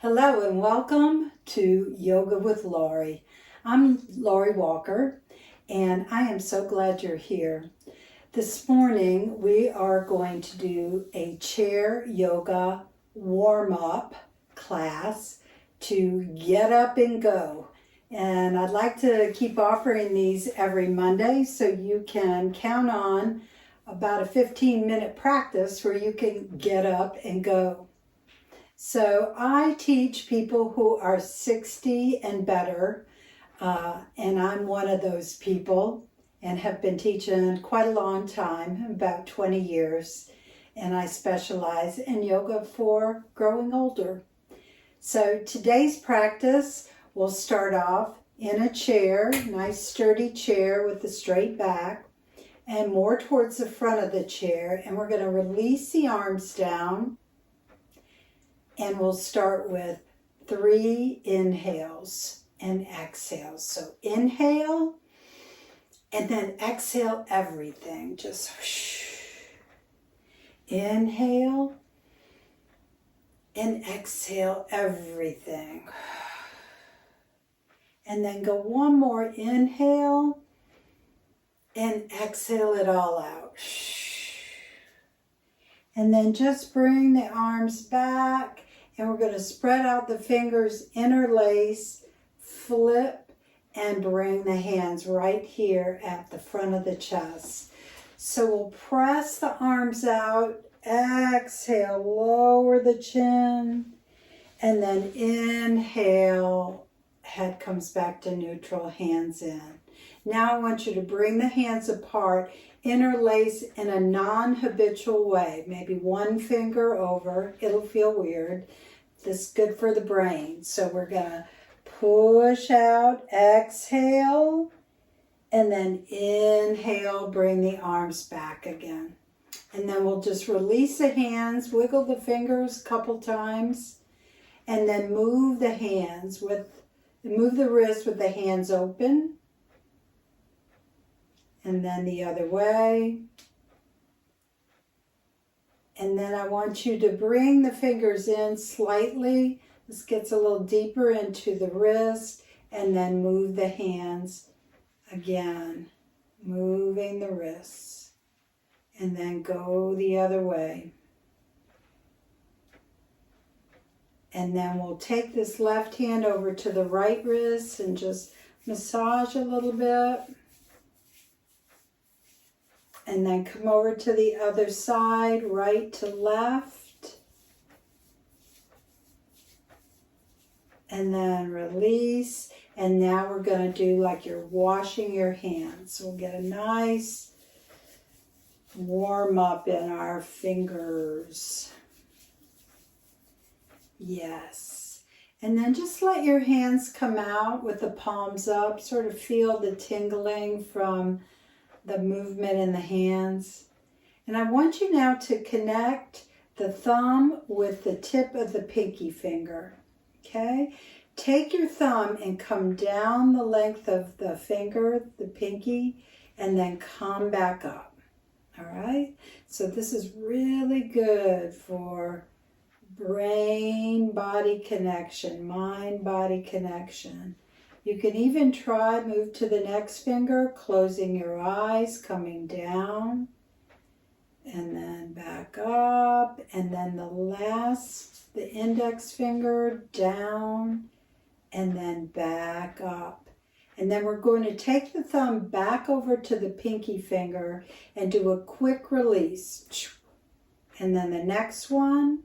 Hello and welcome to Yoga with Laurie. I'm Laurie Walker and I am so glad you're here. This morning we are going to do a chair yoga warm-up class to get up and go. And I'd like to keep offering these every Monday so you can count on about a 15-minute practice where you can get up and go. So I teach people who are 60 and better, and I'm one of those people and have been teaching quite a long time, about 20 years, and I specialize in yoga for growing older. So today's practice will start off in a chair, nice sturdy chair with a straight back, and more towards the front of the chair, and we're going to release the arms down. And we'll start with 3 inhales and exhales. So inhale and then exhale everything. Just whoosh. Inhale and exhale everything. And then go one more inhale and exhale it all out. And then just bring the arms back. And we're going to spread out the fingers, interlace, flip, and bring the hands right here at the front of the chest. So we'll press the arms out, exhale, lower the chin, and then inhale, head comes back to neutral, hands in. Now I want you to bring the hands apart, interlace in a non-habitual way, maybe one finger over, it'll feel weird. This is good for the brain. So we're going to push out, exhale, and then inhale, bring the arms back again. And then we'll just release the hands, wiggle the fingers a couple times, and then move the wrist with the hands open. And then the other way. And then I want you to bring the fingers in slightly. This gets a little deeper into the wrist. And then move the hands again. Moving the wrists. And then go the other way. And then we'll take this left hand over to the right wrist and just massage a little bit. And then come over to the other side, right to left. And then release. And now we're going to do like you're washing your hands. So we'll get a nice warm up in our fingers. Yes. And then just let your hands come out with the palms up. Sort of feel the tingling from the movement in the hands. And I want you now to connect the thumb with the tip of the pinky finger. Okay? Take your thumb and come down the length of the finger, the pinky, and then come back up. All right? So this is really good for brain-body connection, mind-body connection. You can even try, move to the next finger, closing your eyes, coming down, and then back up, and then the index finger down, and then back up. And then we're going to take the thumb back over to the pinky finger and do a quick release. And then the next one,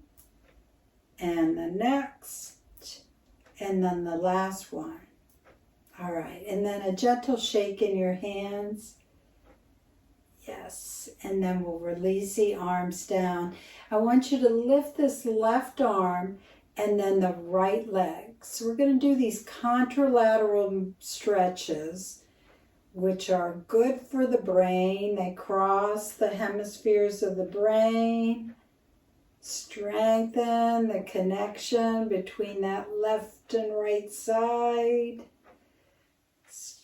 and the next, and then the last one. All right, and then a gentle shake in your hands. Yes, and then we'll release the arms down. I want you to lift this left arm and then the right leg. So we're going to do these contralateral stretches, which are good for the brain. They cross the hemispheres of the brain, strengthen the connection between that left and right side.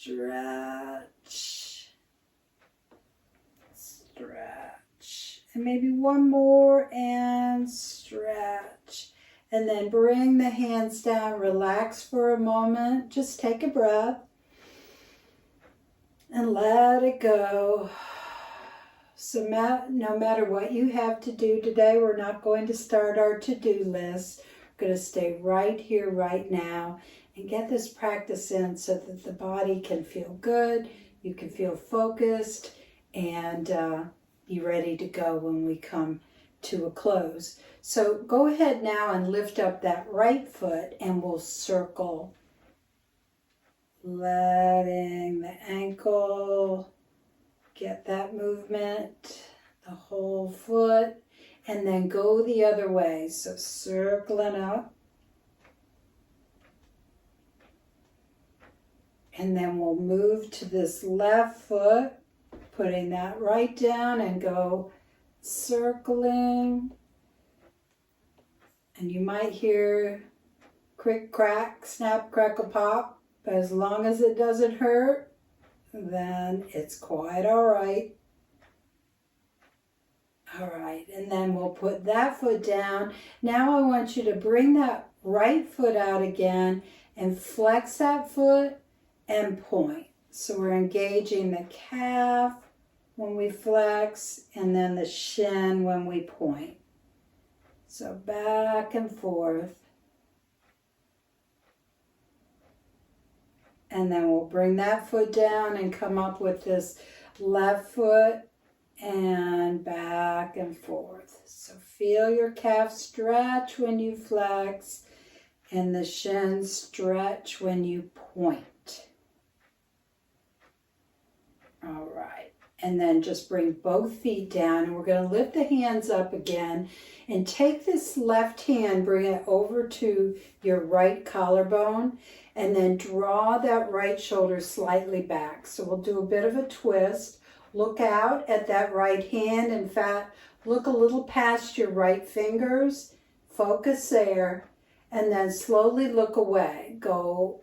Stretch, stretch, and maybe one more and stretch. And then bring the hands down, relax for a moment. Just take a breath and let it go. So no matter what you have to do today, we're not going to start our to-do list. We're going to stay right here, right now, and get this practice in so that the body can feel good, you can feel focused, and be ready to go when we come to a close. So go ahead now and lift up that right foot and we'll circle, letting the ankle get that movement, the whole foot, and then go the other way. So circling up. And then we'll move to this left foot, putting that right down and go circling. And you might hear crick, crack, snap, crackle, pop. But as long as it doesn't hurt, then it's quite all right. All right, and then we'll put that foot down. Now I want you to bring that right foot out again and flex that foot and point. So we're engaging the calf when we flex and then the shin when we point. So back and forth. And then we'll bring that foot down and come up with this left foot and back and forth. So feel your calf stretch when you flex and the shin stretch when you point. All right. And then just bring both feet down and we're going to lift the hands up again and take this left hand, bring it over to your right collarbone and then draw that right shoulder slightly back. So we'll do a bit of a twist. Look out at that right hand. In fact, look a little past your right fingers. Focus there and then slowly look away. Go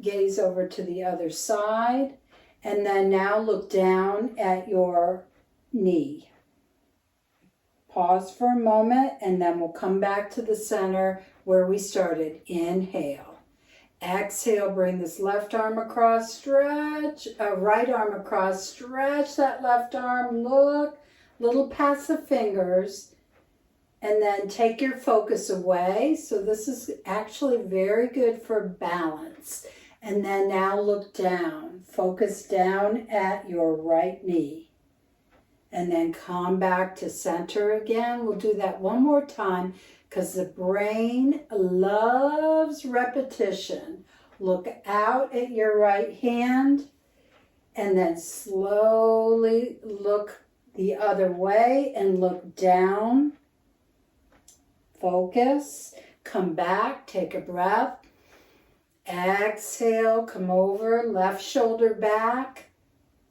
gaze over to the other side. And then now look down at your knee. Pause for a moment and then we'll come back to the center where we started. Inhale. Exhale, bring this left arm across, stretch. Right arm across, stretch that left arm. Look, little past the fingers. And then take your focus away. So this is actually very good for balance. And then now look down. Focus down at your right knee. And then come back to center again. We'll do that one more time because the brain loves repetition. Look out at your right hand and then slowly look the other way and look down. Focus. Come back. Take a breath. Exhale, come over, left shoulder back,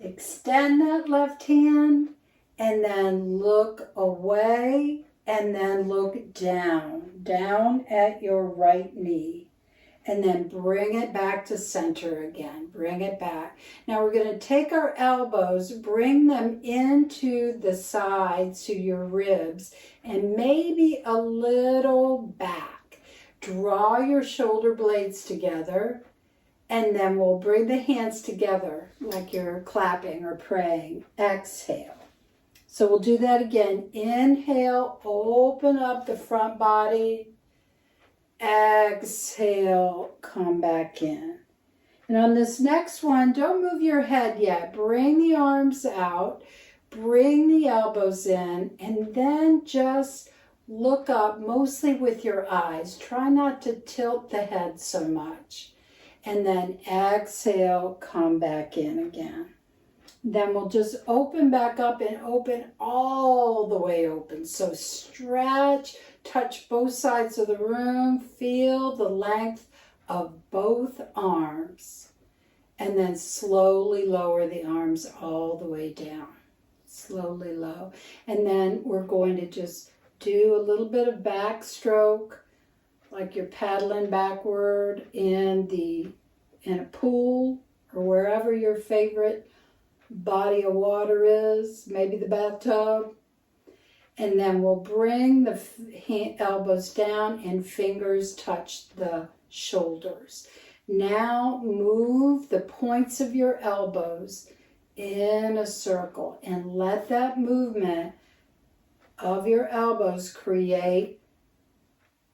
extend that left hand, and then look away, and then look down at your right knee, and then bring it back to center again, bring it back. Now we're going to take our elbows, bring them into the sides to your ribs, and maybe a little back. Draw your shoulder blades together and then we'll bring the hands together like you're clapping or praying. Exhale. So we'll do that again. Inhale, open up the front body. Exhale, come back in. And on this next one, don't move your head yet. Bring the arms out, bring the elbows in, and then just look up mostly with your eyes. Try not to tilt the head so much. And then exhale, come back in again. Then we'll just open back up and open all the way open. So stretch, touch both sides of the room, feel the length of both arms. And then slowly lower the arms all the way down. Slowly low. And then we're going to just do a little bit of backstroke, like you're paddling backward in a pool or wherever your favorite body of water is, maybe the bathtub. And then we'll bring the elbows down and fingers touch the shoulders. Now move the points of your elbows in a circle and let that movement of your elbows create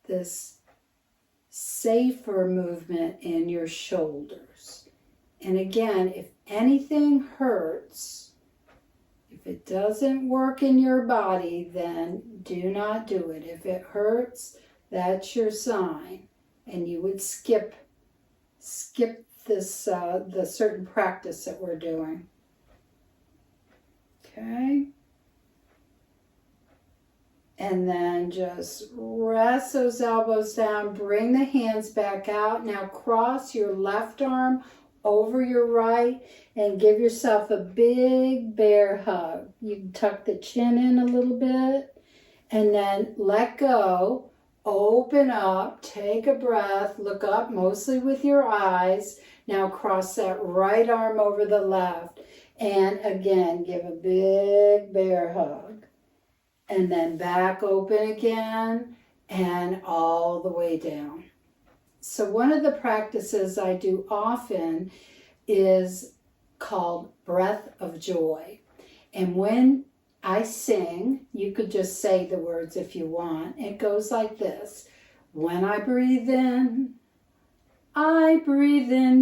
this safer movement in your shoulders. And again, if anything hurts, if it doesn't work in your body, then do not do it. If it hurts, that's your sign. And you would skip this, the certain practice that we're doing. Okay. And then just rest those elbows down. Bring the hands back out. Now cross your left arm over your right and give yourself a big bear hug. You can tuck the chin in a little bit and then let go. Open up, take a breath, look up mostly with your eyes. Now cross that right arm over the left and again give a big bear hug. And then back open again and all the way down. So one of the practices I do often is called breath of joy. And when I sing, you could just say the words if you want. It goes like this. When I breathe in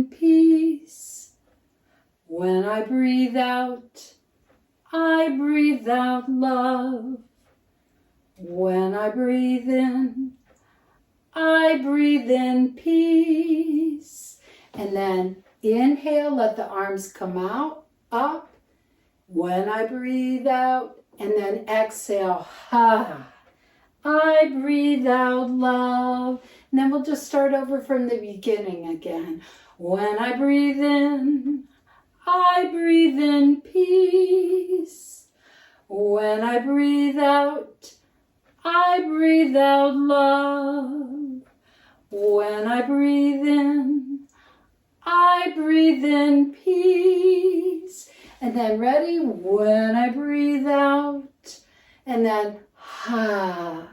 peace. When I breathe out love. When I breathe in peace. And then inhale, let the arms come out, up. When I breathe out, and then exhale, ha. I breathe out love. And then we'll just start over from the beginning again. When I breathe in peace. When I breathe out love. When I breathe in peace. And then ready? When I breathe out. And then, ha.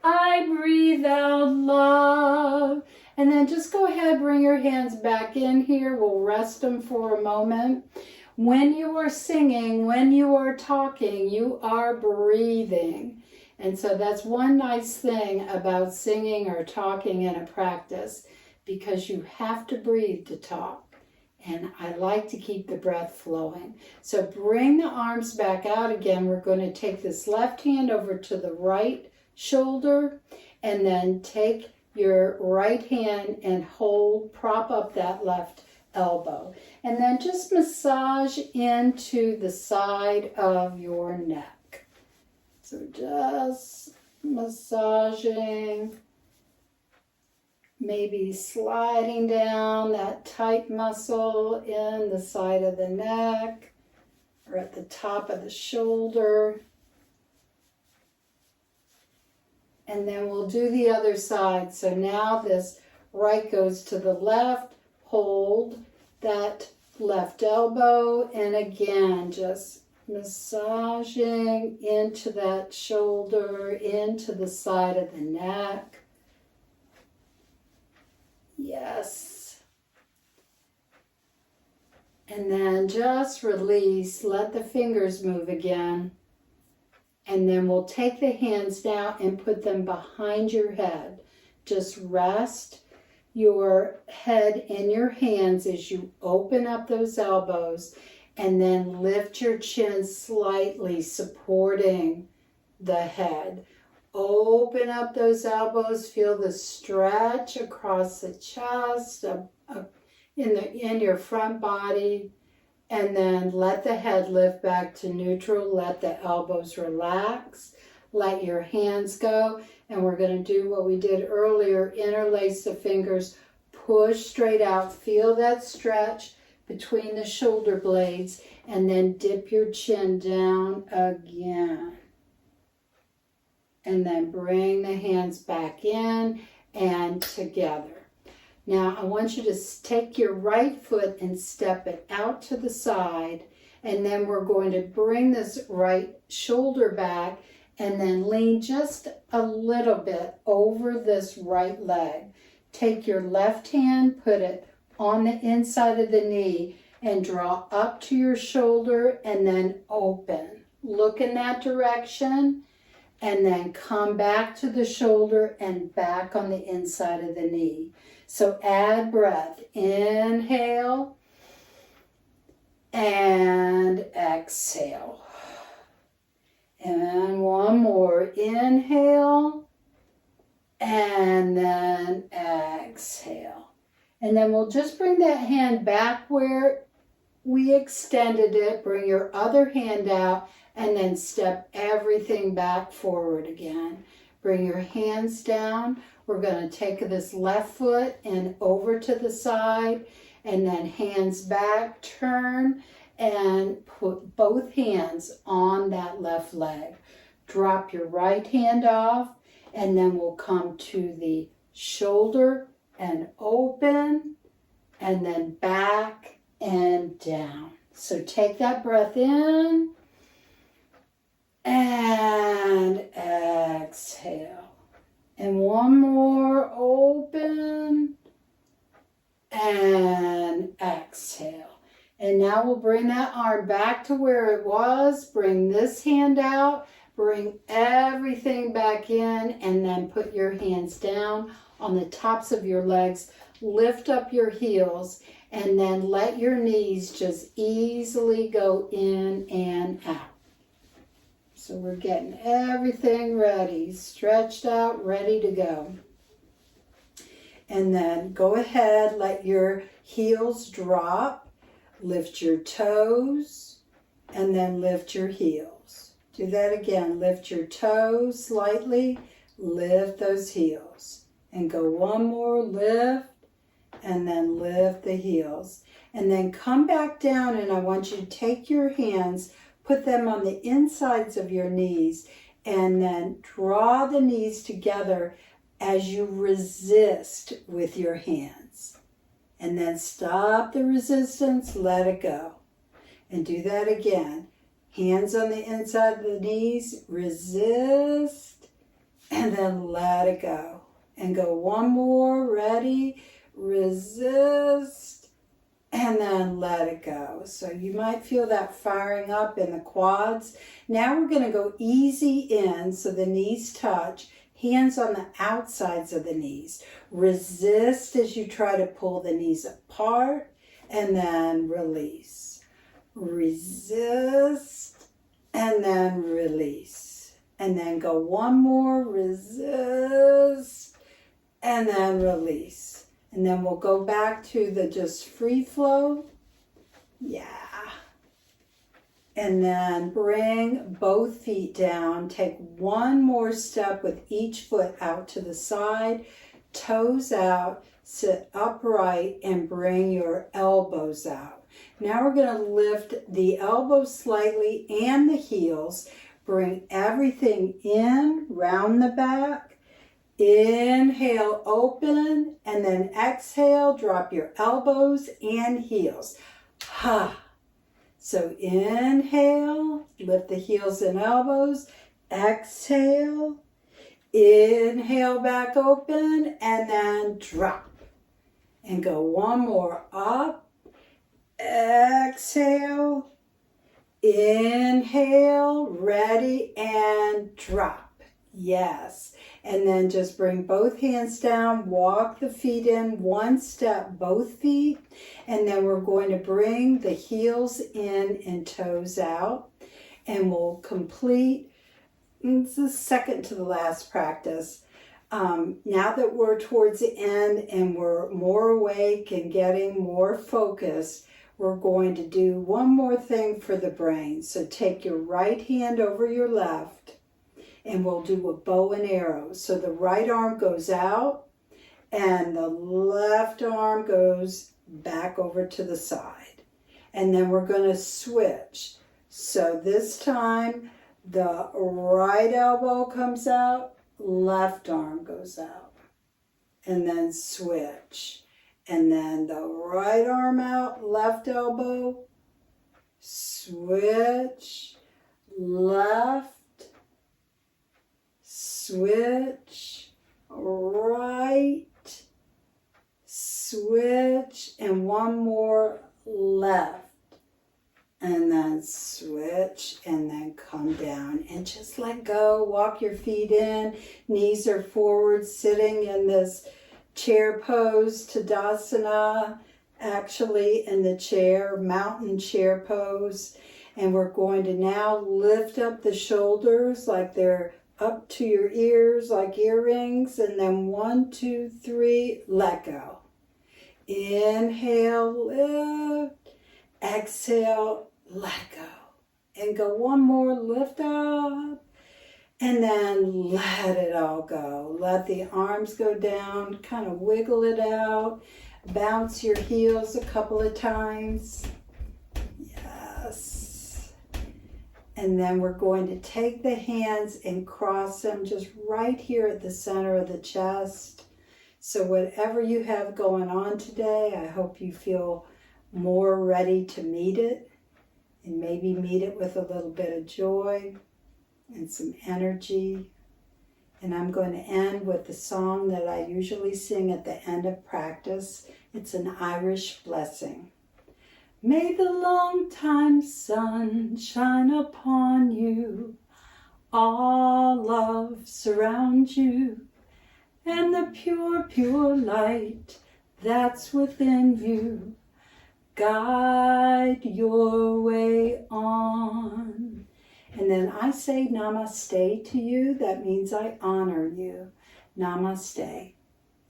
I breathe out love. And then just go ahead, bring your hands back in here. We'll rest them for a moment. When you are singing, when you are talking, you are breathing. And so that's one nice thing about singing or talking in a practice, because you have to breathe to talk. And I like to keep the breath flowing. So bring the arms back out again. We're going to take this left hand over to the right shoulder and then take your right hand and hold, prop up that left elbow. And then just massage into the side of your neck. So just massaging, maybe sliding down that tight muscle in the side of the neck or at the top of the shoulder. And then we'll do the other side. So now this right goes to the left. Hold that left elbow. And again, just massaging into that shoulder, into the side of the neck. Yes. And then just release. Let the fingers move again. And then we'll take the hands down and put them behind your head. Just rest your head in your hands as you open up those elbows, and then lift your chin slightly, supporting the head. Open up those elbows, feel the stretch across the chest, in your front body. And then let the head lift back to neutral. Let the elbows relax. Let your hands go. And we're going to do what we did earlier. Interlace the fingers. Push straight out. Feel that stretch between the shoulder blades. And then dip your chin down again. And then bring the hands back in and together. Now, I want you to take your right foot and step it out to the side, and then we're going to bring this right shoulder back and then lean just a little bit over this right leg. Take your left hand, put it on the inside of the knee, and draw up to your shoulder and then open. Look in that direction and then come back to the shoulder and back on the inside of the knee. So add breath. Inhale and exhale. And one more. Inhale and then exhale. And then we'll just bring that hand back where we extended it. Bring your other hand out and then step everything back forward again. Bring your hands down. We're going to take this left foot and over to the side and then hands back, turn, and put both hands on that left leg. Drop your right hand off, and then we'll come to the shoulder and open, and then back and down. So take that breath in and exhale. And one more, open and exhale. And now we'll bring that arm back to where it was. Bring this hand out. Bring everything back in and then put your hands down on the tops of your legs. Lift up your heels and then let your knees just easily go in and out. So we're getting everything ready, stretched out, ready to go. And then go ahead, let your heels drop. Lift your toes and then lift your heels. Do that again. Lift your toes slightly, lift those heels. And go one more, lift, and then lift the heels. And then come back down, and I want you to take your hands, put them on the insides of your knees, and then draw the knees together as you resist with your hands. And then stop the resistance, let it go. And do that again. Hands on the inside of the knees, resist, and then let it go. And go one more, ready, resist, and then let it go. So you might feel that firing up in the quads. Now we're going to go easy in so the knees touch. Hands on the outsides of the knees. Resist as you try to pull the knees apart and then release. Resist and then release. And then go one more, resist and then release. And then we'll go back to the just free flow. Yeah. And then bring both feet down. Take one more step with each foot out to the side. Toes out. Sit upright and bring your elbows out. Now we're going to lift the elbows slightly and the heels. Bring everything in, round the back. Inhale, open, and then exhale, drop your elbows and heels. Ha! So inhale, lift the heels and elbows. Exhale, inhale back open, and then drop. And go one more, up, exhale, inhale, ready, and drop. Yes. And then just bring both hands down, walk the feet in, one step, both feet. And then we're going to bring the heels in and toes out. And we'll complete, it's the second to the last practice. Now that we're towards the end and we're more awake and getting more focused, we're going to do one more thing for the brain. So take your right hand over your left. And we'll do a bow and arrow. So the right arm goes out and the left arm goes back over to the side. And then we're going to switch. So this time the right elbow comes out, left arm goes out. And then switch. And then the right arm out, left elbow, switch, left, switch, right, switch, and one more left. And then switch, and then come down and just let go. Walk your feet in, knees are forward, sitting in this chair pose, Tadasana, actually in the chair, mountain chair pose. And we're going to now lift up the shoulders like they're up to your ears, like earrings. And then 1, 2, 3, let go. Inhale, lift. Exhale, let go. And go one more, lift up. And then let it all go. Let the arms go down, kind of wiggle it out. Bounce your heels a couple of times. Yes. And then we're going to take the hands and cross them just right here at the center of the chest. So whatever you have going on today, I hope you feel more ready to meet it, and maybe meet it with a little bit of joy and some energy. And I'm going to end with the song that I usually sing at the end of practice. It's an Irish blessing. May the long-time sun shine upon you, all love surround you, and the pure, pure light that's within you guide your way on. And then I say namaste to you. That means I honor you. Namaste.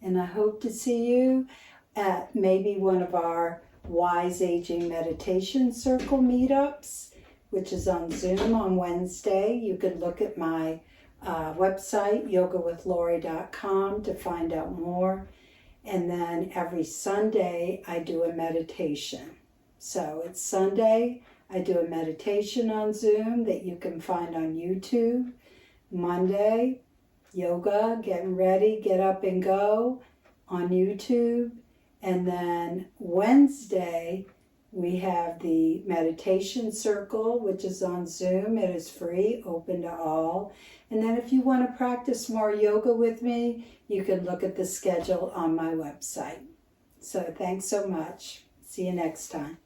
And I hope to see you at maybe one of our Wise Aging Meditation Circle meetups, which is on Zoom on Wednesday. You could look at my website, yogawithlori.com, to find out more. And then every Sunday, I do a meditation. So it's Sunday, I do a meditation on Zoom that you can find on YouTube. Monday, yoga, getting ready, get up and go on YouTube. And then Wednesday, we have the meditation circle, which is on Zoom. It is free, open to all. And then if you want to practice more yoga with me, you can look at the schedule on my website. So thanks so much. See you next time.